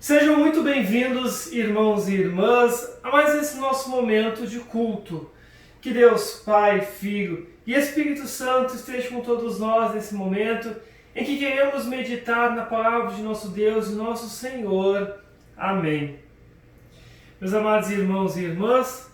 Sejam muito bem-vindos, irmãos e irmãs, a mais esse nosso momento de culto. Que Deus, Pai, Filho e Espírito Santo estejam com todos nós nesse momento em que queremos meditar na palavra de nosso Deus e nosso Senhor. Amém. Meus amados irmãos e irmãs,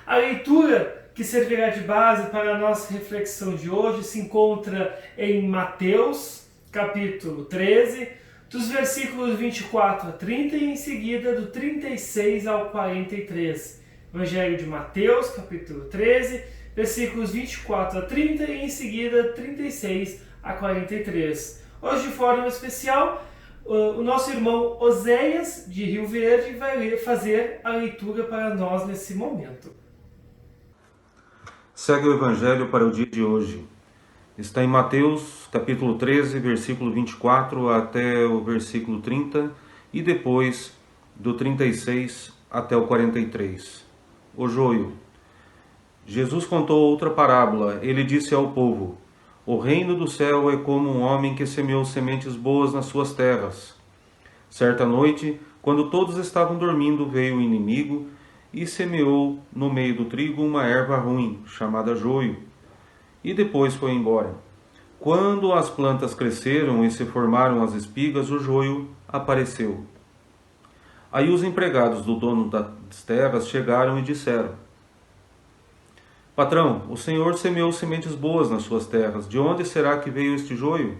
a leitura que servirá de base para a nossa reflexão de hoje se encontra em Mateus, capítulo 13, dos versículos 24 a 30 e em seguida do 36 ao 43. Evangelho de Mateus, capítulo 13, versículos 24 a 30 e em seguida 36 a 43. Hoje, de forma especial, o nosso irmão Oséias, de Rio Verde, vai fazer a leitura para nós nesse momento. Segue o Evangelho para o dia de hoje. Está em Mateus, capítulo 13, versículo 24 até o versículo 30 e depois do 36 até o 43. O joio. Jesus contou outra parábola. Ele disse ao povo: O reino do céu é como um homem que semeou sementes boas nas suas terras. Certa noite, quando todos estavam dormindo, veio o inimigo e semeou no meio do trigo uma erva ruim, chamada joio, e depois foi embora. Quando as plantas cresceram e se formaram as espigas, o joio apareceu. Aí os empregados do dono das terras chegaram e disseram: Patrão, o senhor semeou sementes boas nas suas terras. De onde será que veio este joio?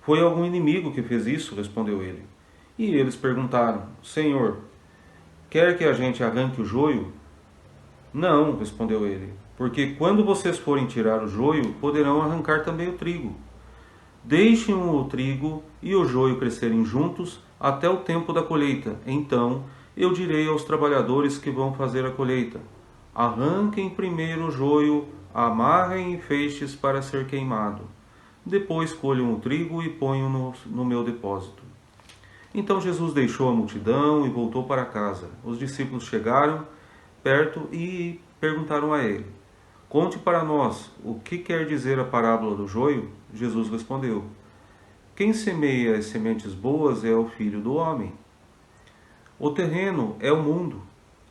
Foi algum inimigo que fez isso, respondeu ele. E eles perguntaram: Senhor, quer que a gente arranque o joio? Não, respondeu ele, porque quando vocês forem tirar o joio, poderão arrancar também o trigo. Deixem o trigo e o joio crescerem juntos até o tempo da colheita. Então eu direi aos trabalhadores que vão fazer a colheita: arranquem primeiro o joio, amarrem em feixes para ser queimado. Depois colham o trigo e ponham no meu depósito. Então Jesus deixou a multidão e voltou para casa. Os discípulos chegaram perto e perguntaram a ele: Conte para nós, o que quer dizer a parábola do joio? Jesus respondeu: Quem semeia as sementes boas é o Filho do Homem. O terreno é o mundo.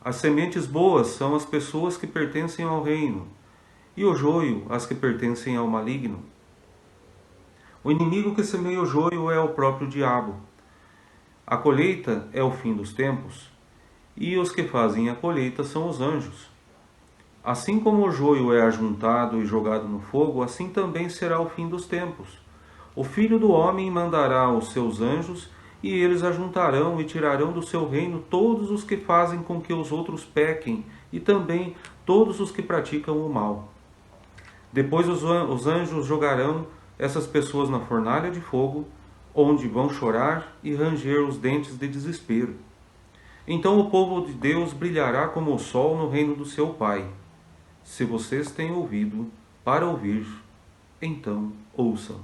As sementes boas são as pessoas que pertencem ao reino, e o joio as que pertencem ao maligno. O inimigo que semeia o joio é o próprio diabo. A colheita é o fim dos tempos, e os que fazem a colheita são os anjos. Assim como o joio é ajuntado e jogado no fogo, assim também será o fim dos tempos. O Filho do Homem mandará os seus anjos, e eles ajuntarão e tirarão do seu reino todos os que fazem com que os outros pequem, e também todos os que praticam o mal. Depois os anjos jogarão essas pessoas na fornalha de fogo, onde vão chorar e ranger os dentes de desespero. Então o povo de Deus brilhará como o sol no reino do seu Pai. Se vocês têm ouvido para ouvir, então ouçam.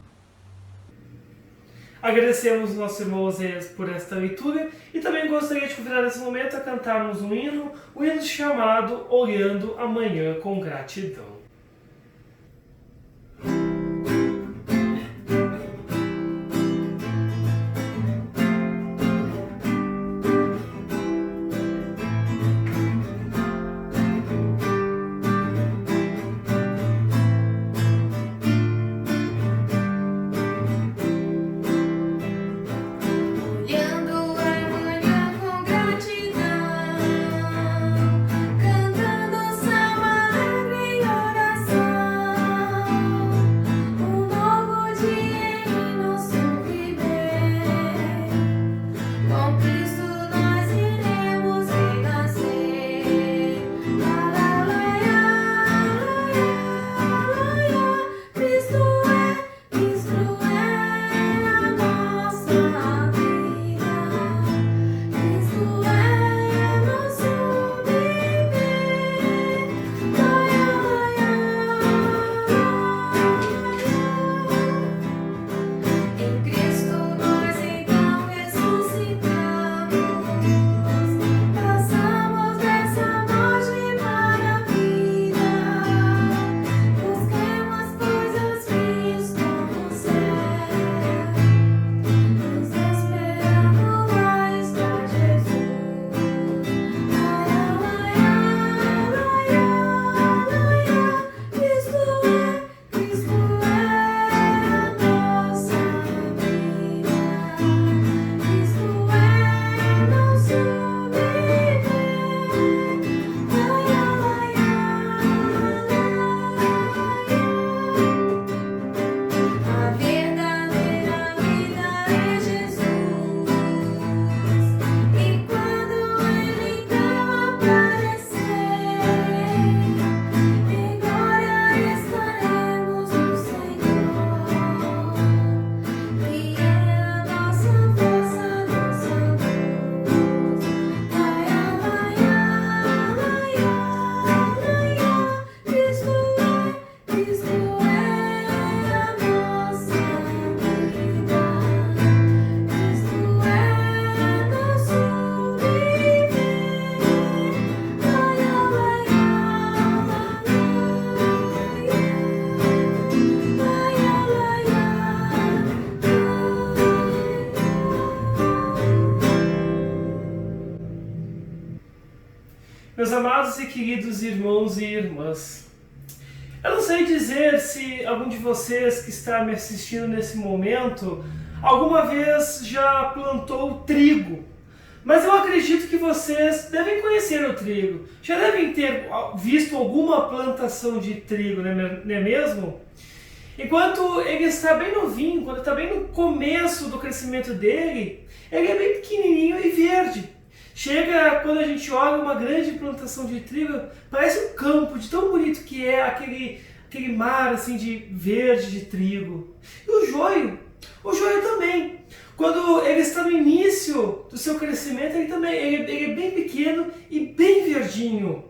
Agradecemos nosso irmão Oséias por esta leitura e também gostaria de convidar nesse momento a cantarmos um hino chamado Olhando Amanhã com Gratidão. Cantando samba alegre. Amados e queridos irmãos e irmãs, eu não sei dizer se algum de vocês que está me assistindo nesse momento alguma vez já plantou trigo, mas eu acredito que vocês devem conhecer o trigo, já devem ter visto alguma plantação de trigo, não é mesmo? Enquanto ele está bem novinho, quando está bem no começo do crescimento dele, ele é bem pequenininho e verde. Chega, quando a gente olha uma grande plantação de trigo, parece um campo de tão bonito que é aquele mar assim de verde de trigo. E o joio também. Quando ele está no início do seu crescimento, ele é bem pequeno e bem verdinho.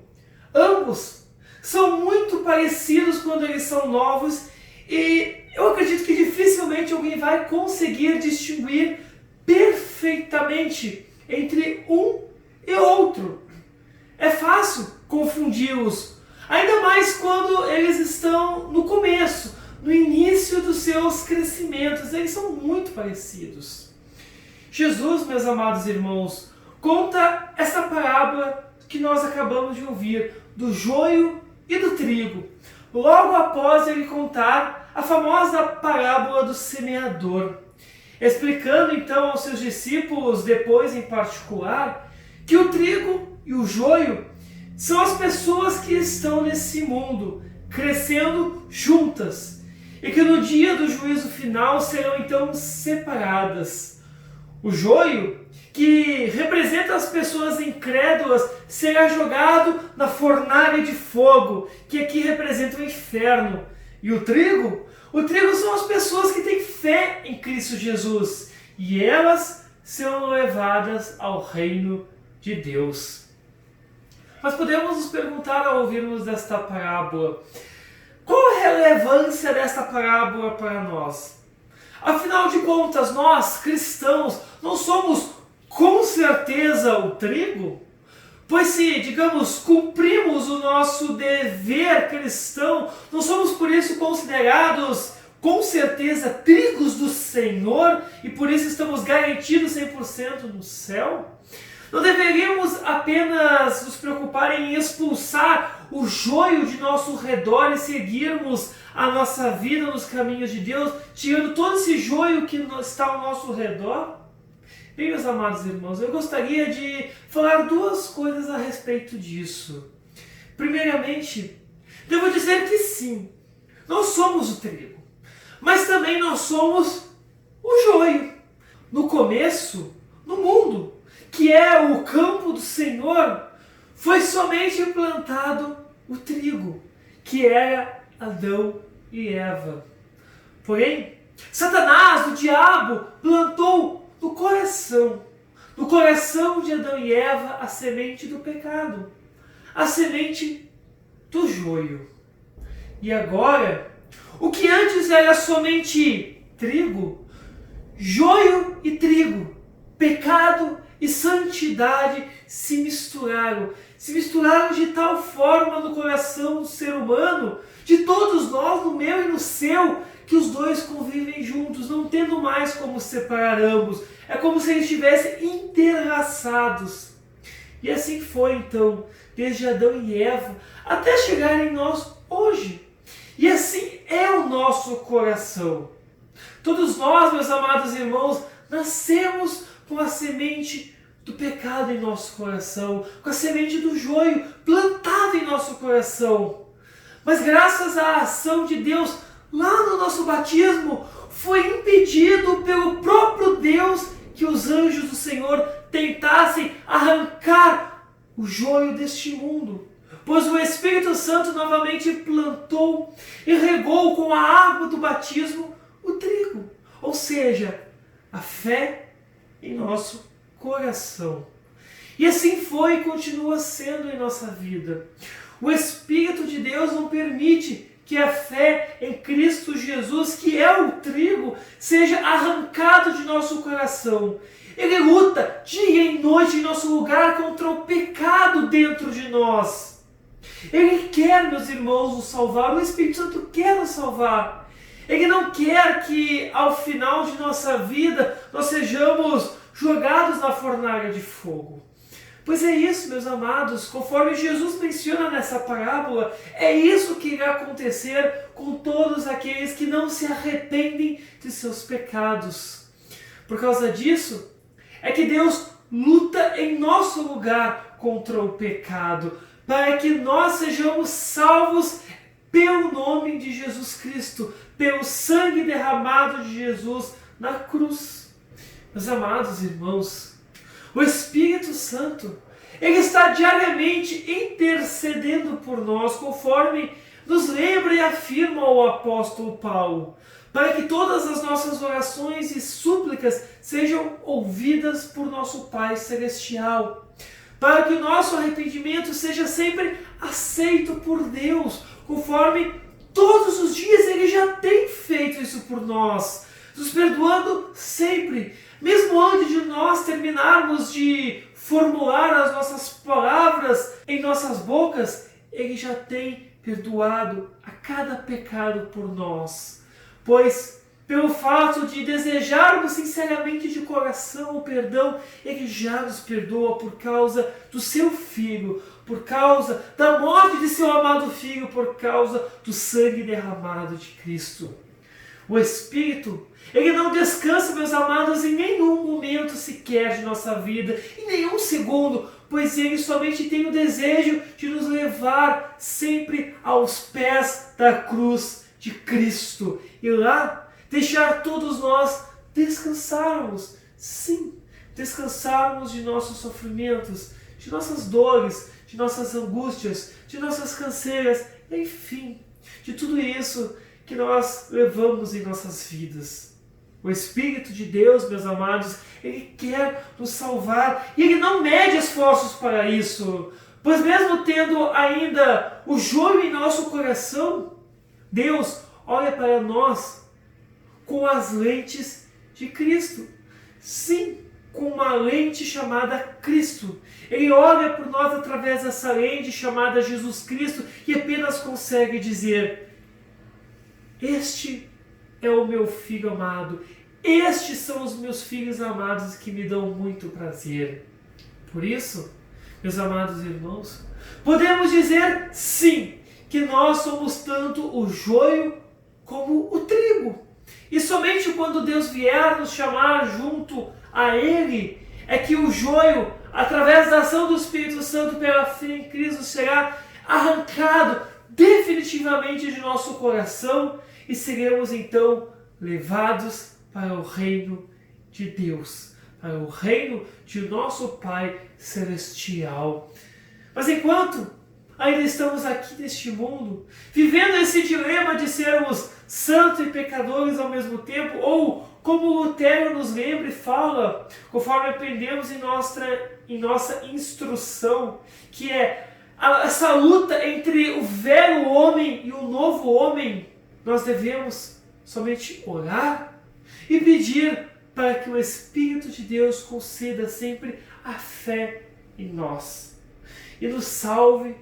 Ambos são muito parecidos quando eles são novos e eu acredito que dificilmente alguém vai conseguir distinguir perfeitamente entre um e outro. É fácil confundi-los, ainda mais quando eles estão no começo, no início dos seus crescimentos. Eles são muito parecidos. Jesus, meus amados irmãos, conta essa parábola que nós acabamos de ouvir, do joio e do trigo, logo após ele contar a famosa parábola do semeador, explicando então aos seus discípulos, depois em particular, que o trigo e o joio são as pessoas que estão nesse mundo, crescendo juntas, e que no dia do juízo final serão então separadas. O joio, que representa as pessoas incrédulas, será jogado na fornalha de fogo, que aqui representa o inferno. E o trigo são as pessoas que têm fé em Cristo Jesus, e elas serão levadas ao reino de Deus. Mas podemos nos perguntar ao ouvirmos desta parábola, qual a relevância desta parábola para nós? Afinal de contas, nós, cristãos, não somos com certeza o trigo? Pois se, digamos, cumprimos o nosso dever cristão, não somos por isso considerados, com certeza, trigos do Senhor e por isso estamos garantidos 100% no céu? Não deveríamos apenas nos preocupar em expulsar o joio de nosso redor e seguirmos a nossa vida nos caminhos de Deus, tirando todo esse joio que está ao nosso redor? Bem, meus amados irmãos, eu gostaria de falar duas coisas a respeito disso. Primeiramente, devo dizer que sim, nós somos o trigo, mas também nós somos o joio. No começo, no mundo, que é o campo do Senhor, foi somente plantado o trigo, que era Adão e Eva. Porém, Satanás, o diabo, plantou no coração de Adão e Eva, a semente do pecado, a semente do joio. E agora, o que antes era somente trigo, joio e trigo, pecado e santidade se misturaram de tal forma no coração do ser humano, de todos nós, no meu e no seu, que os dois convivem juntos, não tendo mais como separar ambos. É como se eles estivessem interlaçados. E assim foi então, desde Adão e Eva, até chegar em nós hoje. E assim é o nosso coração. Todos nós, meus amados irmãos, nascemos com a semente do pecado em nosso coração, com a semente do joio plantada em nosso coração. Mas graças à ação de Deus, lá no nosso batismo, foi impedido pelo próprio Deus que os anjos do Senhor tentassem arrancar o joio deste mundo. Pois o Espírito Santo novamente plantou e regou com a água do batismo o trigo, ou seja, a fé em nosso coração. E assim foi e continua sendo em nossa vida. O Espírito de Deus não permite que a fé em Cristo Jesus, que é o trigo, seja arrancado de nosso coração. Ele luta dia e noite em nosso lugar contra o pecado dentro de nós. Ele quer, meus irmãos, nos salvar. O Espírito Santo quer nos salvar. Ele não quer que ao final de nossa vida nós sejamos jogados na fornalha de fogo. Pois é isso, meus amados, conforme Jesus menciona nessa parábola, é isso que irá acontecer com todos aqueles que não se arrependem de seus pecados. Por causa disso, é que Deus luta em nosso lugar contra o pecado, para que nós sejamos salvos pelo nome de Jesus Cristo, pelo sangue derramado de Jesus na cruz. Meus amados irmãos, o Espírito Santo, ele está diariamente intercedendo por nós, conforme nos lembra e afirma o apóstolo Paulo, para que todas as nossas orações e súplicas sejam ouvidas por nosso Pai Celestial, para que o nosso arrependimento seja sempre aceito por Deus, conforme todos os dias Ele já tem feito isso por nós, nos perdoando sempre, mesmo antes de nós terminarmos de formular as nossas palavras em nossas bocas, Ele já tem perdoado a cada pecado por nós. Pois, pelo fato de desejarmos sinceramente de coração o perdão, Ele já nos perdoa por causa do seu Filho, por causa da morte de seu amado Filho, por causa do sangue derramado de Cristo. O Espírito, ele não descansa, meus amados, em nenhum momento sequer de nossa vida, em nenhum segundo, pois ele somente tem o desejo de nos levar sempre aos pés da cruz de Cristo e lá deixar todos nós descansarmos, sim, descansarmos de nossos sofrimentos, de nossas dores, de nossas angústias, de nossas canseiras, enfim, de tudo isso que nós levamos em nossas vidas. O Espírito de Deus, meus amados, Ele quer nos salvar e Ele não mede esforços para isso, pois mesmo tendo ainda o joio em nosso coração, Deus olha para nós com as lentes de Cristo. Sim, com uma lente chamada Cristo. Ele olha por nós através dessa lente chamada Jesus Cristo e apenas consegue dizer: este é o meu filho amado, estes são os meus filhos amados que me dão muito prazer. Por isso, meus amados irmãos, podemos dizer sim, que nós somos tanto o joio como o trigo. E somente quando Deus vier nos chamar junto a Ele, é que o joio, através da ação do Espírito Santo pela fé em Cristo, será arrancado definitivamente de nosso coração e seremos então levados para o reino de Deus, para o reino de nosso Pai Celestial. Mas enquanto ainda estamos aqui neste mundo, vivendo esse dilema de sermos santos e pecadores ao mesmo tempo, ou como Lutero nos lembra e fala, conforme aprendemos em nossa instrução, que é essa luta entre o velho homem e o novo homem, nós devemos somente orar e pedir para que o Espírito de Deus conceda sempre a fé em nós e nos salve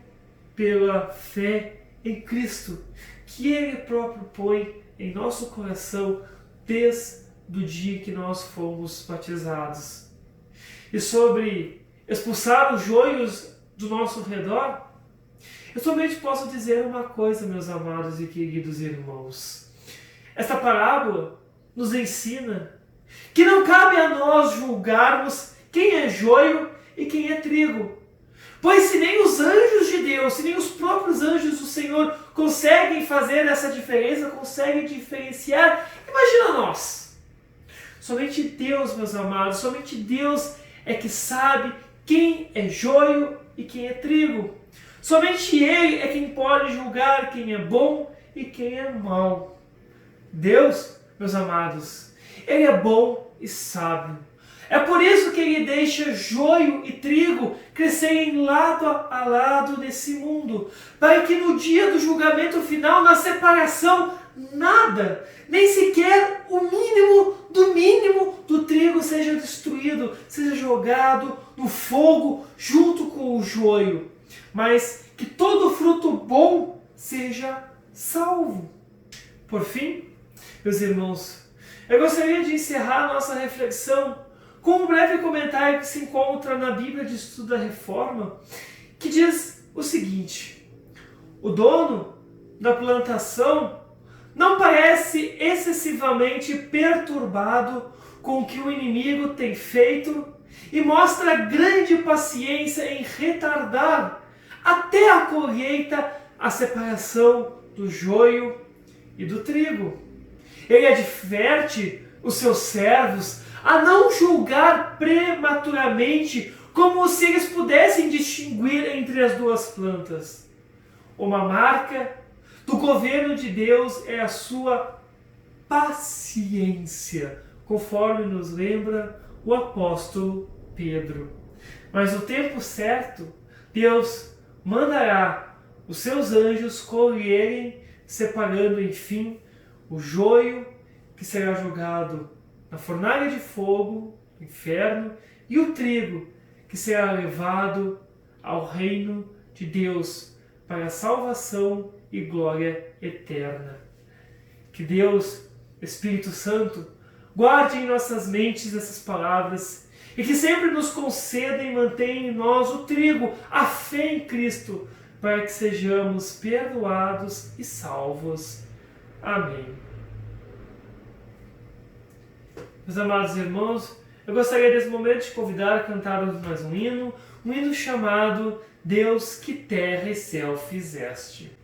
pela fé em Cristo, que Ele próprio põe em nosso coração desde o dia que nós fomos batizados. E sobre expulsar os joios do nosso redor, eu somente posso dizer uma coisa, meus amados e queridos irmãos. Esta parábola nos ensina que não cabe a nós julgarmos quem é joio e quem é trigo. Pois se nem os anjos de Deus, se nem os próprios anjos do Senhor conseguem fazer essa diferença, conseguem diferenciar, imagina nós. Somente Deus, meus amados, somente Deus é que sabe quem é joio e quem é trigo. Somente Ele é quem pode julgar quem é bom e quem é mau. Deus, meus amados, Ele é bom e sábio. É por isso que Ele deixa joio e trigo crescerem lado a lado nesse mundo, para que no dia do julgamento final, na separação, nada, nem sequer o mínimo do trigo seja destruído, seja jogado no fogo junto com o joio, mas que todo fruto bom seja salvo. Por fim, meus irmãos, eu gostaria de encerrar nossa reflexão com um breve comentário que se encontra na Bíblia de Estudo da Reforma, que diz o seguinte: o dono da plantação não parece excessivamente perturbado com o que o inimigo tem feito e mostra grande paciência em retardar até a colheita a separação do joio e do trigo. Ele adverte os seus servos a não julgar prematuramente, como se eles pudessem distinguir entre as duas plantas. Uma marca do governo de Deus é a sua paciência, conforme nos lembra o apóstolo Pedro. Mas no tempo certo, Deus mandará os seus anjos colherem, separando, enfim, o joio que será jogado na fornalha de fogo, no inferno, e o trigo que será levado ao reino de Deus para a salvação e glória eterna. Que Deus, Espírito Santo, guarde em nossas mentes essas palavras e que sempre nos conceda e mantenha em nós o trigo, a fé em Cristo, para que sejamos perdoados e salvos. Amém. Meus amados irmãos, eu gostaria nesse momento de convidar a cantarmos mais um hino chamado Deus, que terra e céu fizeste.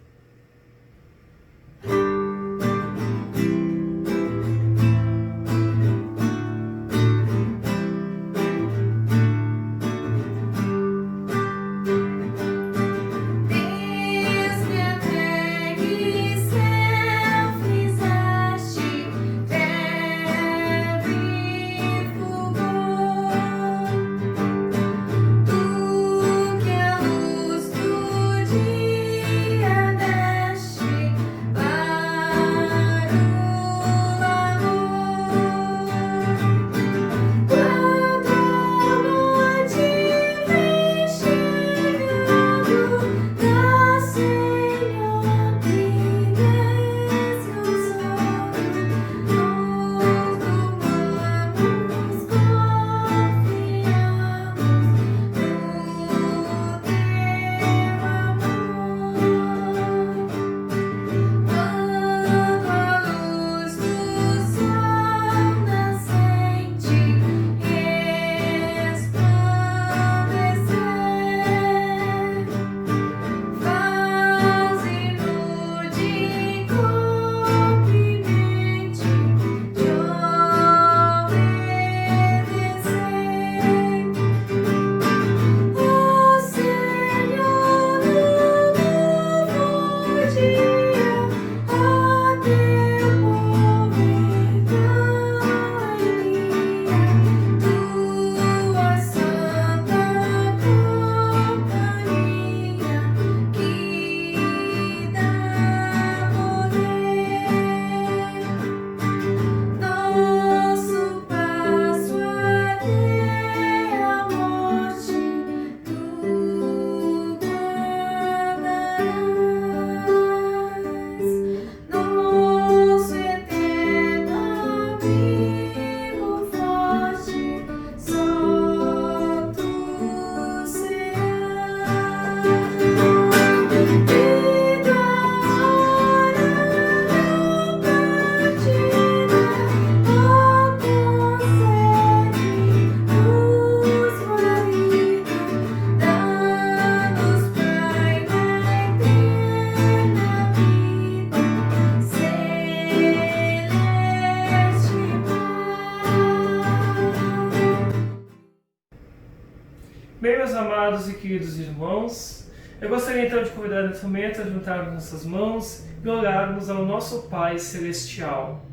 Bem, meus amados e queridos irmãos, eu gostaria então de convidar nesse momento a juntarmos nossas mãos e orarmos ao nosso Pai Celestial.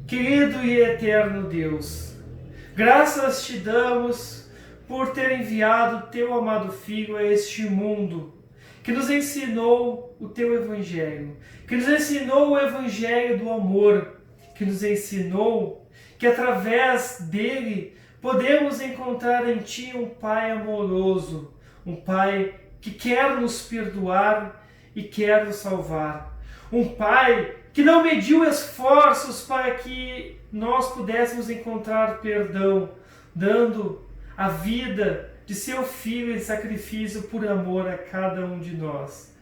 Querido e eterno Deus, graças te damos por ter enviado teu amado Filho a este mundo, que nos ensinou o teu Evangelho, que nos ensinou o Evangelho do amor, que nos ensinou que através dele podemos encontrar em Ti um Pai amoroso, um Pai que quer nos perdoar e quer nos salvar. Um Pai que não mediu esforços para que nós pudéssemos encontrar perdão, dando a vida de seu Filho em sacrifício por amor a cada um de nós.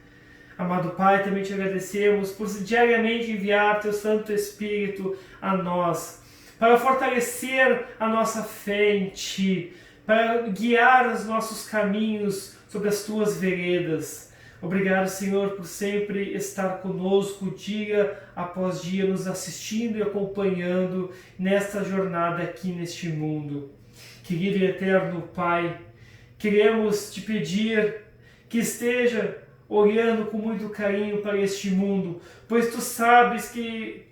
Amado Pai, também te agradecemos por diariamente enviar teu Santo Espírito a nós, para fortalecer a nossa fé em Ti, para guiar os nossos caminhos sobre as Tuas veredas. Obrigado, Senhor, por sempre estar conosco dia após dia, nos assistindo e acompanhando nesta jornada aqui neste mundo. Querido e eterno Pai, queremos te pedir que esteja olhando com muito carinho para este mundo, pois tu sabes que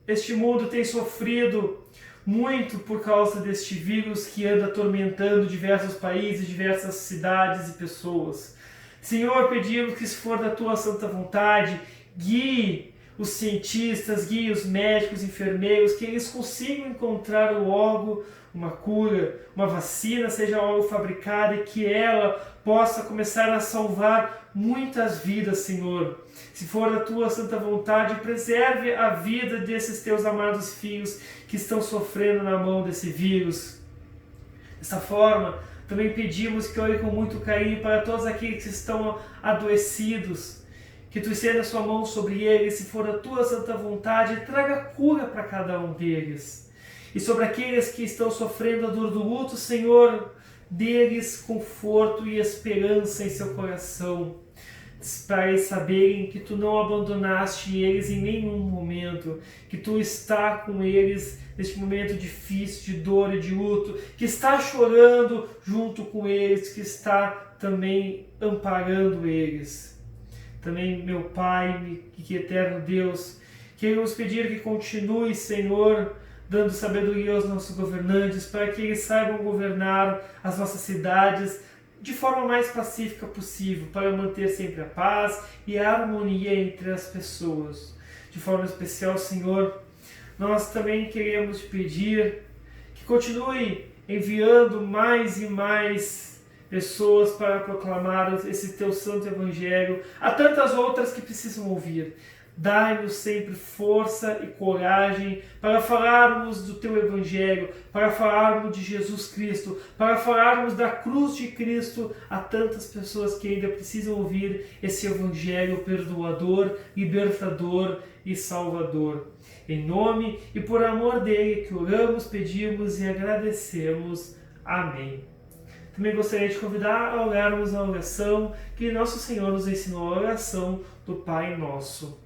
este mundo tem sofrido muito por causa deste vírus que anda atormentando diversos países, diversas cidades e pessoas. Senhor, pedimos que, se for da tua santa vontade, guie os cientistas, guie os médicos, enfermeiros, que eles consigam encontrar logo uma cura, uma vacina seja logo fabricada e que ela possa começar a salvar muitas vidas, Senhor. Se for da tua santa vontade, preserve a vida desses teus amados filhos que estão sofrendo na mão desse vírus. Dessa forma, também pedimos que olhe com muito carinho para todos aqueles que estão adoecidos, que tu estenda a sua mão sobre eles, se for da tua santa vontade, e traga cura para cada um deles. E sobre aqueles que estão sofrendo a dor do luto, Senhor, dê-lhes conforto e esperança em seu coração, para eles saberem que tu não abandonaste eles em nenhum momento, que tu está com eles neste momento difícil de dor e de luto, que está chorando junto com eles, que está também amparando eles. Também, meu Pai, que eterno Deus, queremos pedir que continue, Senhor, dando sabedoria aos nossos governantes, para que eles saibam governar as nossas cidades de forma mais pacífica possível, para manter sempre a paz e a harmonia entre as pessoas. De forma especial, Senhor, nós também queremos te pedir que continue enviando mais e mais pessoas para proclamar esse teu santo evangelho a tantas outras que precisam ouvir. Dai-nos sempre força e coragem para falarmos do Teu Evangelho, para falarmos de Jesus Cristo, para falarmos da cruz de Cristo a tantas pessoas que ainda precisam ouvir esse Evangelho perdoador, libertador e salvador. Em nome e por amor dele que oramos, pedimos e agradecemos. Amém. Também gostaria de convidar a orarmos a oração que Nosso Senhor nos ensinou, a oração do Pai Nosso.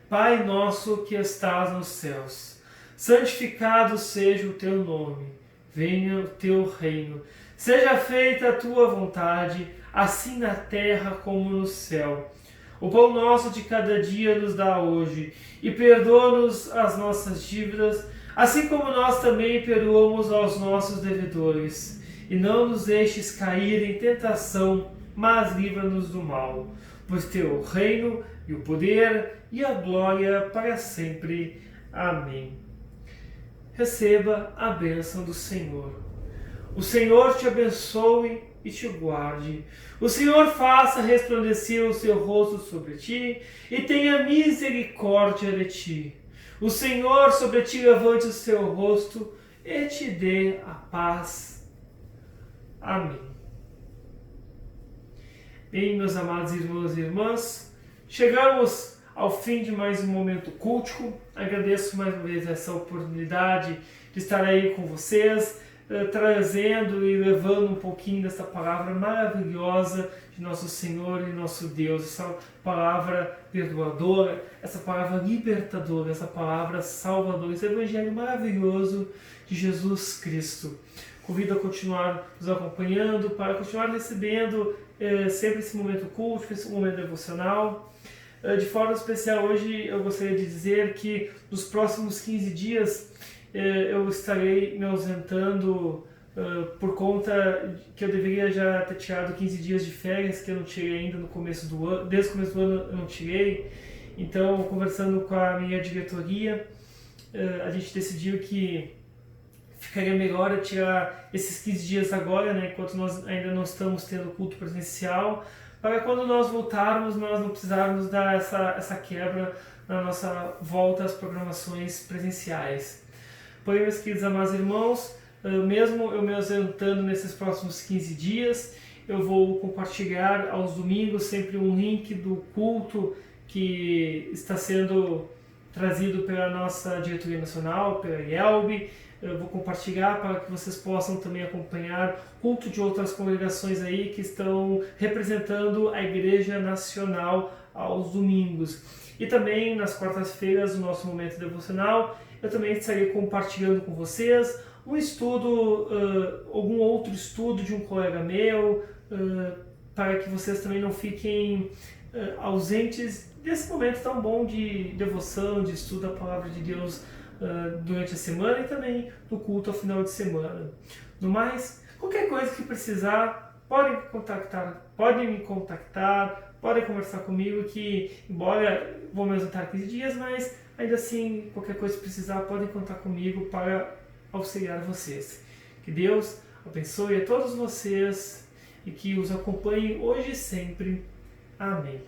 Pai nosso que estás nos céus, santificado seja o teu nome, venha o teu reino, seja feita a tua vontade, assim na terra como no céu. O pão nosso de cada dia nos dá hoje, e perdoa-nos as nossas dívidas, assim como nós também perdoamos aos nossos devedores. E não nos deixes cair em tentação, mas livra-nos do mal. Pois teu o reino e o poder e a glória para sempre. Amém. Receba a bênção do Senhor. O Senhor te abençoe e te guarde. O Senhor faça resplandecer o seu rosto sobre ti e tenha misericórdia de ti. O Senhor sobre ti levante o seu rosto e te dê a paz. Amém. Bem, meus amados irmãos e irmãs, chegamos ao fim de mais um momento cultico. Agradeço mais uma vez essa oportunidade de estar aí com vocês, trazendo e levando um pouquinho dessa palavra maravilhosa de nosso Senhor e nosso Deus, essa palavra perdoadora, essa palavra libertadora, essa palavra salvadora, esse evangelho maravilhoso de Jesus Cristo. Convido a continuar nos acompanhando, para continuar recebendo sempre esse momento culto, esse momento devocional. De forma especial, hoje eu gostaria de dizer que nos próximos 15 dias eu estarei me ausentando por conta que eu deveria já ter tirado 15 dias de férias, que eu não tirei ainda no começo do ano, desde o começo do ano eu não tirei. Então, conversando com a minha diretoria, a gente decidiu que ficaria melhor eu tirar esses 15 dias agora, né, enquanto nós ainda não estamos tendo culto presencial, para quando nós voltarmos, nós não precisarmos dar essa quebra na nossa volta às programações presenciais. Porém, meus queridos amados irmãos, mesmo eu me ausentando nesses próximos 15 dias, eu vou compartilhar aos domingos sempre um link do culto que está sendo trazido pela nossa diretoria nacional, pela IELB. Eu vou compartilhar para que vocês possam também acompanhar culto de outras congregações aí que estão representando a Igreja Nacional aos domingos. E também nas quartas-feiras, no nosso momento devocional, eu também estarei compartilhando com vocês um estudo, algum outro estudo de um colega meu, para que vocês também não fiquem ausentes desse momento tão bom de devoção, de estudo da Palavra de Deus durante a semana e também do culto ao final de semana. No mais, qualquer coisa que precisar, podem me contactar, podem conversar comigo, que embora vou me ausentar 15 dias, mas ainda assim, qualquer coisa que precisar, podem contar comigo para auxiliar vocês. Que Deus abençoe a todos vocês e que os acompanhe hoje e sempre. Amém.